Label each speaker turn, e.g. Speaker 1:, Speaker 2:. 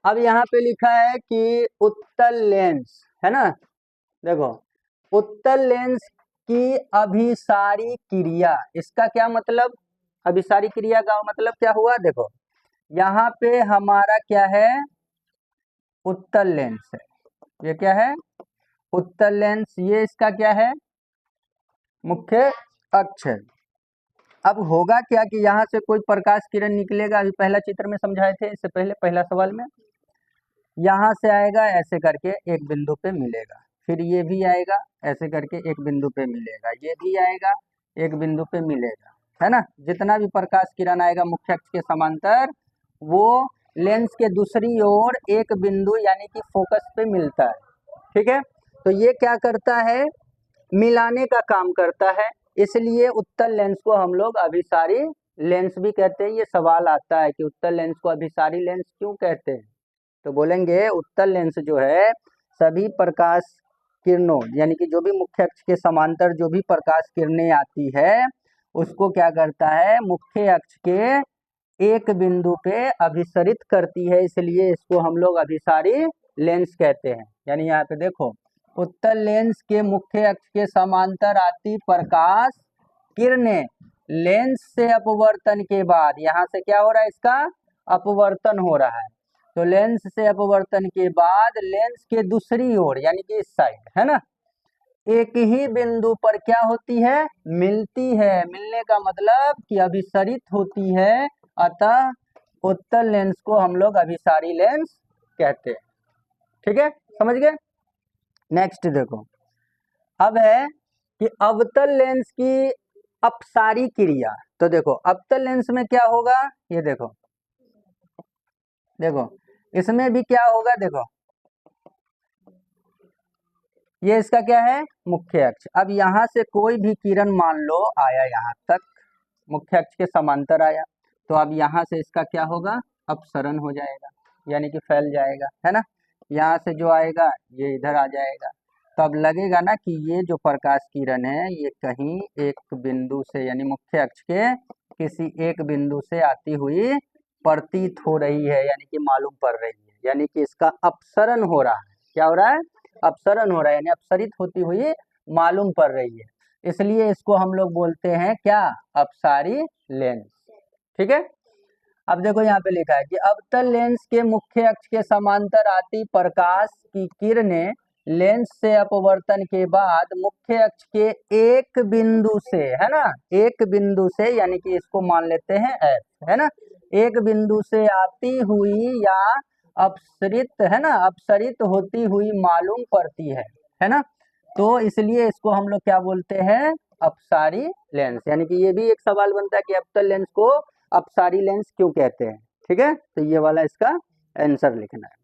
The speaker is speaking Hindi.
Speaker 1: अब यहाँ पे लिखा है कि उत्तल लेंस है ना, देखो उत्तल लेंस की अभिसारी क्रिया, इसका क्या मतलब, अभिसारी क्रिया का मतलब क्या हुआ, देखो यहाँ पे हमारा क्या है, उत्तल लेंस है, ये क्या है, उत्तल लेंस, ये इसका क्या है, मुख्य अक्ष है। अब होगा क्या कि यहाँ से कोई प्रकाश किरण निकलेगा, अभी पहला चित्र में समझाए थे इससे पहले, पहला सवाल में, यहाँ से आएगा ऐसे करके एक बिंदु पे मिलेगा, फिर ये भी आएगा ऐसे करके एक बिंदु पे मिलेगा, ये भी आएगा एक बिंदु पे मिलेगा, है ना। जितना भी प्रकाश किरण आएगा मुख्य अक्ष के समांतर, वो लेंस के दूसरी ओर एक बिंदु यानी कि फोकस पे मिलता है, ठीक है। तो ये क्या करता है, मिलाने का काम करता है, इसलिए उत्तल लेंस को हम लोग अभिसारी लेंस भी कहते हैं। ये सवाल आता है कि उत्तल लेंस को अभिसारी लेंस क्यों कहते हैं, तो बोलेंगे उत्तल लेंस जो है सभी प्रकाश किरणों यानी कि जो भी मुख्य अक्ष के समांतर जो भी प्रकाश किरणें आती है उसको क्या करता है, मुख्य अक्ष के एक बिंदु पे अभिसरित करती है, इसलिए इसको हम लोग अभिसारी लेंस कहते हैं। यानी यहाँ पे देखो, उत्तल लेंस के मुख्य अक्ष के समांतर आती प्रकाश किरणें लेंस से अपवर्तन के बाद, यहाँ से क्या हो रहा है, इसका अपवर्तन हो रहा है, तो लेंस से अपवर्तन के बाद लेंस के दूसरी ओर यानी कि इस साइड है ना, एक ही बिंदु पर क्या होती है, मिलती है, मिलने का मतलब कि अभिसरित होती है, अतः उत्तल लेंस को हम लोग अभिसारी लेंस कहते हैं, ठीक है, समझ गए। नेक्स्ट देखो, अब है कि अवतल लेंस की अपसारी क्रिया, तो देखो अवतल लेंस में क्या होगा, ये देखो, देखो इसमें भी क्या होगा, देखो ये इसका क्या है, मुख्य अक्ष। अब यहाँ से कोई भी किरण मान लो आया यहाँ तक, मुख्य अक्ष के समांतर आया, तो अब यहाँ से इसका क्या होगा, अपसरण हो जाएगा, यानी कि फैल जाएगा, है ना। यहाँ से जो आएगा ये इधर आ जाएगा, तो अब लगेगा ना कि ये जो प्रकाश किरण है ये कहीं एक बिंदु से यानी मुख्य अक्ष के किसी एक बिंदु से आती हुई प्रतीत हो रही है, यानी कि मालूम पड़ रही है, यानी कि इसका अपसरण हो रहा है, क्या हो रहा है, अपसरण हो रहा है, यानी अपसरित होती हुई मालूम पड़ रही है, इसलिए इसको हम लोग बोलते हैं क्या, अपसारी लेंस, ठीक है। अब देखो यहाँ पे लिखा है कि अवतल लेंस के मुख्य अक्ष के समांतर आती प्रकाश की किरणें लेंस से अपवर्तन के बाद मुख्य अक्ष के एक बिंदु से, है ना, एक बिंदु से यानी कि इसको मान लेते हैं एफ, है ना, एक बिंदु से आती हुई या अपसरित, है ना, अपसरित होती हुई मालूम पड़ती है ना। तो इसलिए इसको हम लोग क्या बोलते हैं, अपसारी लेंस, यानी कि ये भी एक सवाल बनता है कि अवतल लेंस को अपसारी लेंस क्यों कहते हैं, ठीक है, तो ये वाला इसका आंसर लिखना है।